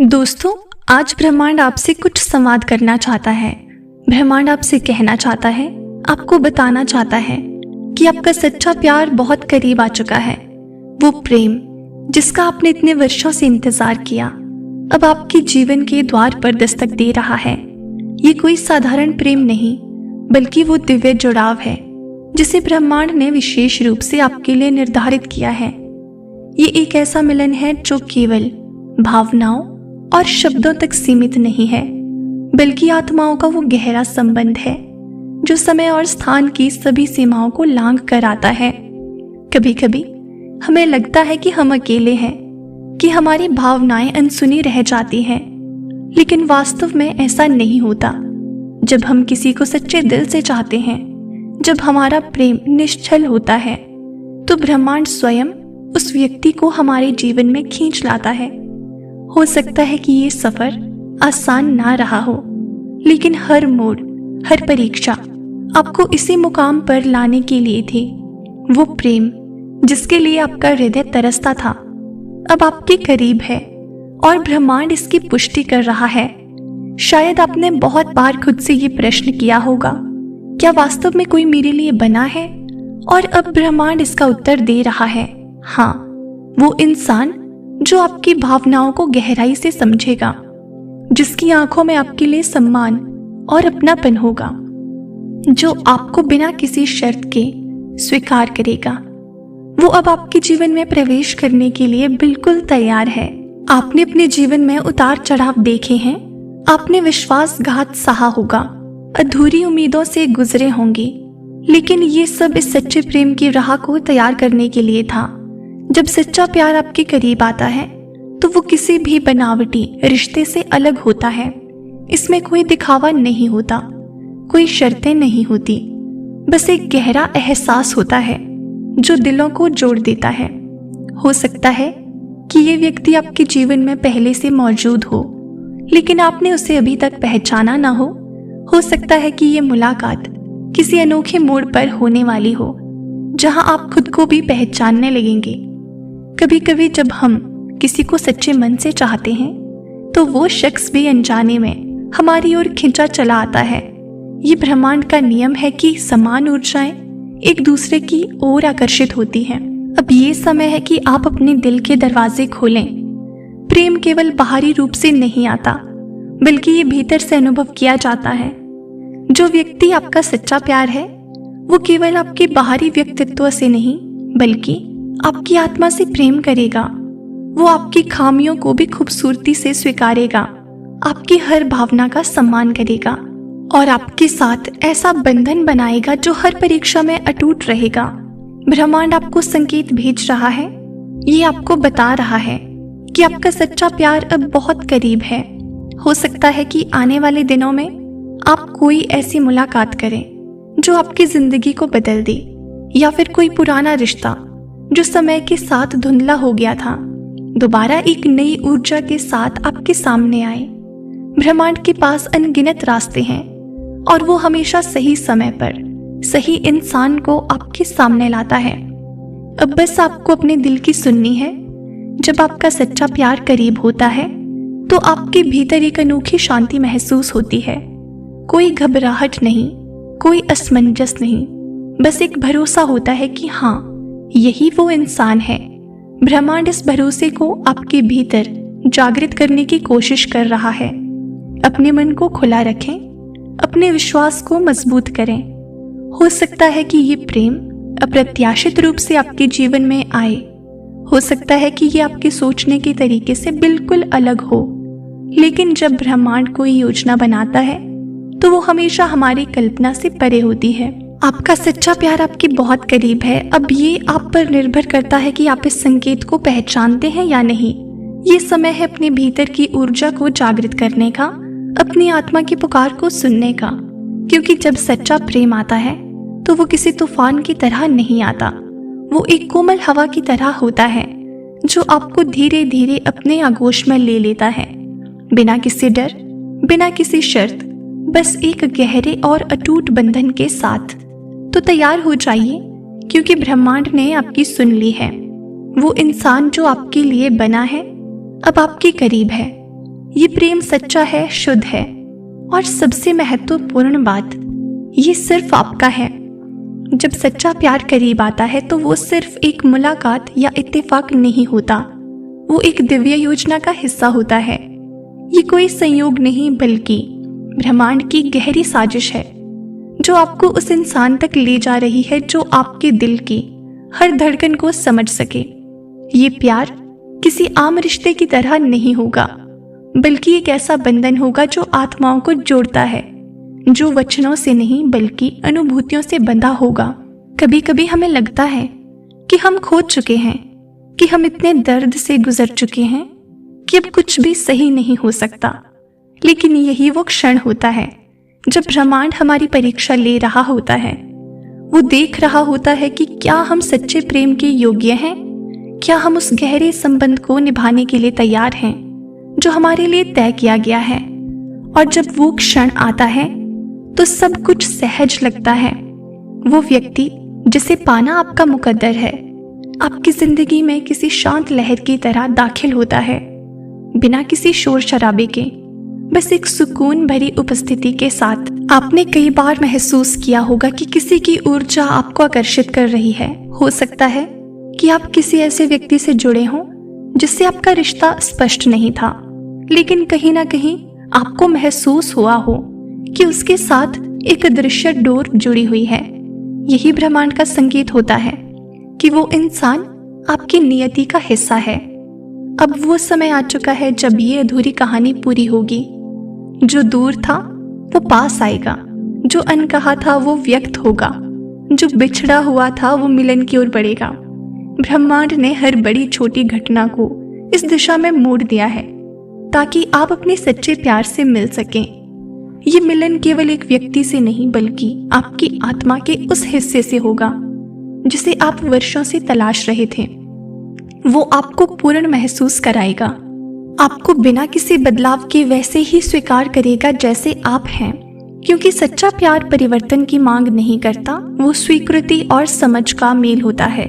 दोस्तों, आज ब्रह्मांड आपसे कुछ संवाद करना चाहता है। ब्रह्मांड आपसे कहना चाहता है, आपको बताना चाहता है कि आपका सच्चा प्यार बहुत करीब आ चुका है। वो प्रेम जिसका आपने इतने वर्षों से इंतजार किया, अब आपके जीवन के द्वार पर दस्तक दे रहा है। ये कोई साधारण प्रेम नहीं, बल्कि वो दिव्य जुड़ाव है जिसे ब्रह्मांड ने विशेष रूप से आपके लिए निर्धारित किया है। ये एक ऐसा मिलन है जो केवल भावनाओं और शब्दों तक सीमित नहीं है, बल्कि आत्माओं का वो गहरा संबंध है जो समय और स्थान की सभी सीमाओं को लांघ कर आता है। कभी कभी हमें लगता है कि हम अकेले हैं, कि हमारी भावनाएं अनसुनी रह जाती हैं, लेकिन वास्तव में ऐसा नहीं होता। जब हम किसी को सच्चे दिल से चाहते हैं, जब हमारा प्रेम निश्चल होता है, तो ब्रह्मांड स्वयं उस व्यक्ति को हमारे जीवन में खींच लाता है। हो सकता है कि ये सफर आसान ना रहा हो, लेकिन हर मोड़, हर परीक्षा आपको इसी मुकाम पर लाने के लिए थी। वो प्रेम जिसके लिए आपका हृदय तरसता था, अब आपके करीब है और ब्रह्मांड इसकी पुष्टि कर रहा है। शायद आपने बहुत बार खुद से ये प्रश्न किया होगा, क्या वास्तव में कोई मेरे लिए बना है? और अब ब्रह्मांड इसका उत्तर दे रहा है, हाँ, वो इंसान जो आपकी भावनाओं को गहराई से समझेगा, जिसकी आंखों में आपके लिए सम्मान और अपनापन होगा, जो आपको बिना किसी शर्त के स्वीकार करेगा। वो अब आपके जीवन में प्रवेश करने के लिए बिल्कुल तैयार है। आपने अपने जीवन में उतार चढ़ाव देखे हैं, आपने विश्वासघात सहा होगा, अधूरी उम्मीदों से गुजरे होंगे, लेकिन ये सब इस सच्चे प्रेम की राह को तैयार करने के लिए था। जब सच्चा प्यार आपके करीब आता है, तो वो किसी भी बनावटी रिश्ते से अलग होता है। इसमें कोई दिखावा नहीं होता, कोई शर्तें नहीं होती, बस एक गहरा एहसास होता है जो दिलों को जोड़ देता है। हो सकता है कि ये व्यक्ति आपके जीवन में पहले से मौजूद हो, लेकिन आपने उसे अभी तक पहचाना ना हो। हो सकता है कि ये मुलाकात किसी अनोखे मोड़ पर होने वाली हो, जहां आप खुद को भी पहचानने लगेंगे। कभी कभी जब हम किसी को सच्चे मन से चाहते हैं, तो वो शख्स भी अनजाने में हमारी ओर खिंचा चला आता है। ये ब्रह्मांड का नियम है कि समान ऊर्जाएं एक दूसरे की ओर आकर्षित होती हैं। अब ये समय है कि आप अपने दिल के दरवाजे खोलें। प्रेम केवल बाहरी रूप से नहीं आता, बल्कि ये भीतर से अनुभव किया जाता है। जो व्यक्ति आपका सच्चा प्यार है, वो केवल आपके बाहरी व्यक्तित्व से नहीं, बल्कि आपकी आत्मा से प्रेम करेगा। वो आपकी खामियों को भी खूबसूरती से स्वीकारेगा, आपकी हर भावना का सम्मान करेगा और आपके साथ ऐसा बंधन बनाएगा जो हर परीक्षा में अटूट रहेगा। ब्रह्मांड आपको संकेत भेज रहा है, ये आपको बता रहा है कि आपका सच्चा प्यार अब बहुत करीब है। हो सकता है कि आने वाले दिनों में आप कोई ऐसी मुलाकात करें जो आपकी जिंदगी को बदल दे, या फिर कोई पुराना रिश्ता जो समय के साथ धुंधला हो गया था, दोबारा एक नई ऊर्जा के साथ आपके सामने आए। ब्रह्मांड के पास अनगिनत रास्ते हैं और वो हमेशा सही समय पर सही इंसान को आपके सामने लाता है। अब बस आपको अपने दिल की सुननी है। जब आपका सच्चा प्यार करीब होता है, तो आपके भीतर एक अनोखी शांति महसूस होती है। कोई घबराहट नहीं, कोई असमंजस नहीं, बस एक भरोसा होता है कि हाँ, यही वो इंसान है। ब्रह्मांड इस भरोसे को आपके भीतर जागृत करने की कोशिश कर रहा है। अपने मन को खुला रखें, अपने विश्वास को मजबूत करें। हो सकता है कि ये प्रेम अप्रत्याशित रूप से आपके जीवन में आए। हो सकता है कि ये आपके सोचने के तरीके से बिल्कुल अलग हो, लेकिन जब ब्रह्मांड कोई योजना बनाता है, तो वो हमेशा हमारी कल्पना से परे होती है। आपका सच्चा प्यार आपके बहुत करीब है। अब ये आप पर निर्भर करता है कि आप इस संकेत को पहचानते हैं या नहीं। ये समय है अपने भीतर की ऊर्जा को जागृत करने का, अपनी आत्मा की पुकार को सुनने का, क्योंकि जब सच्चा प्रेम आता है, तो वो किसी तूफान की तरह नहीं आता। वो एक कोमल हवा की तरह होता है जो आपको धीरे धीरे अपने आगोश में ले लेता है, बिना किसी डर, बिना किसी शर्त, बस एक गहरे और अटूट बंधन के साथ। तो तैयार हो जाइए, क्योंकि ब्रह्मांड ने आपकी सुन ली है। वो इंसान जो आपके लिए बना है, अब आपके करीब है। ये प्रेम सच्चा है, शुद्ध है, और सबसे महत्वपूर्ण बात, ये सिर्फ आपका है। जब सच्चा प्यार करीब आता है तो वो सिर्फ एक मुलाकात या इत्तेफाक नहीं होता, वो एक दिव्य योजना का हिस्सा होता है। ये कोई संयोग नहीं बल्कि ब्रह्मांड की गहरी साजिश है जो आपको उस इंसान तक ले जा रही है जो आपके दिल की हर धड़कन को समझ सके। ये प्यार किसी आम रिश्ते की तरह नहीं होगा, बल्कि एक ऐसा बंधन होगा जो आत्माओं को जोड़ता है, जो वचनों से नहीं बल्कि अनुभूतियों से बंधा होगा। कभी कभी हमें लगता है कि हम खो चुके हैं, कि हम इतने दर्द से गुजर चुके हैं कि अब कुछ भी सही नहीं हो सकता। लेकिन यही वो क्षण होता है जब ब्रह्मांड हमारी परीक्षा ले रहा होता है। वो देख रहा होता है कि क्या हम सच्चे प्रेम के योग्य हैं, क्या हम उस गहरे संबंध को निभाने के लिए तैयार हैं जो हमारे लिए तय किया गया है। और जब वो क्षण आता है तो सब कुछ सहज लगता है। वो व्यक्ति जिसे पाना आपका मुकद्दर है आपकी जिंदगी में किसी शांत लहर की तरह दाखिल होता है, बिना किसी शोर शराबे के, बस एक सुकून भरी उपस्थिति के साथ। आपने कई बार महसूस किया होगा कि किसी की ऊर्जा आपको आकर्षित कर रही है। हो सकता है कि आप किसी ऐसे व्यक्ति से जुड़े हों जिससे आपका रिश्ता स्पष्ट नहीं था, लेकिन कहीं ना कहीं आपको महसूस हुआ हो कि उसके साथ एक अदृश्य डोर जुड़ी हुई है। यही ब्रह्मांड का संकेत होता है कि वो इंसान आपकी नियति का हिस्सा है। अब वो समय आ चुका है जब ये अधूरी कहानी पूरी होगी। जो दूर था वो पास आएगा, जो अनकहा था वो व्यक्त होगा, जो बिछड़ा हुआ था वो मिलन की ओर बढ़ेगा। ब्रह्मांड ने हर बड़ी छोटी घटना को इस दिशा में मोड़ दिया है ताकि आप अपने सच्चे प्यार से मिल सकें। ये मिलन केवल एक व्यक्ति से नहीं बल्कि आपकी आत्मा के उस हिस्से से होगा जिसे आप वर्षों से तलाश रहे थे। वो आपको पूर्ण महसूस कराएगा, आपको बिना किसी बदलाव के वैसे ही स्वीकार करेगा जैसे आप हैं, क्योंकि सच्चा प्यार परिवर्तन की मांग नहीं करता, वो स्वीकृति और समझ का मेल होता है।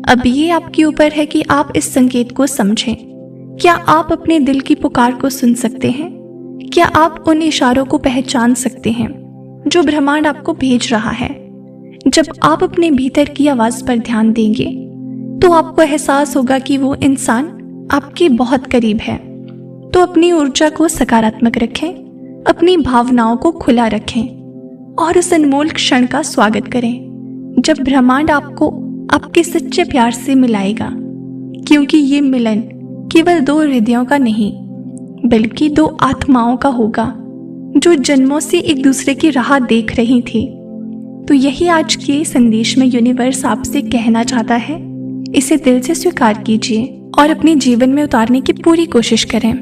अब ये आपके ऊपर है कि आप इस संकेत को समझें। क्या आप अपने दिल की पुकार को सुन सकते हैं? क्या आप उन इशारों को पहचान सकते हैं जो ब्रह्मांड आपको भेज रहा है? जब आप अपने भीतर की आवाज पर ध्यान देंगे तो आपको एहसास होगा कि वो इंसान आपके बहुत करीब है। तो अपनी ऊर्जा को सकारात्मक रखें, अपनी भावनाओं को खुला रखें और उस अनमोल क्षण का स्वागत करें जब ब्रह्मांड आपको आपके सच्चे प्यार से मिलाएगा, क्योंकि ये मिलन केवल दो हृदयों का नहीं बल्कि दो आत्माओं का होगा जो जन्मों से एक दूसरे की राह देख रही थी। तो यही आज के संदेश में यूनिवर्स आपसे कहना चाहता है, इसे दिल से स्वीकार कीजिए और अपने जीवन में उतारने की पूरी कोशिश करें।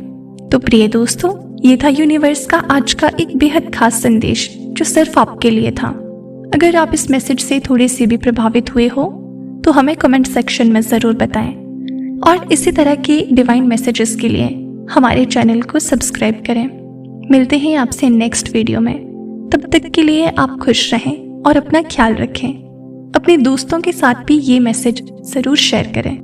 तो प्रिय दोस्तों, ये था यूनिवर्स का आज का एक बेहद खास संदेश जो सिर्फ आपके लिए था। अगर आप इस मैसेज से थोड़े से भी प्रभावित हुए हो तो हमें कमेंट सेक्शन में ज़रूर बताएं और इसी तरह के डिवाइन मैसेजेस के लिए हमारे चैनल को सब्सक्राइब करें। मिलते हैं आपसे नेक्स्ट वीडियो में। तब तक के लिए आप खुश रहें और अपना ख्याल रखें। अपने दोस्तों के साथ भी ये मैसेज ज़रूर शेयर करें।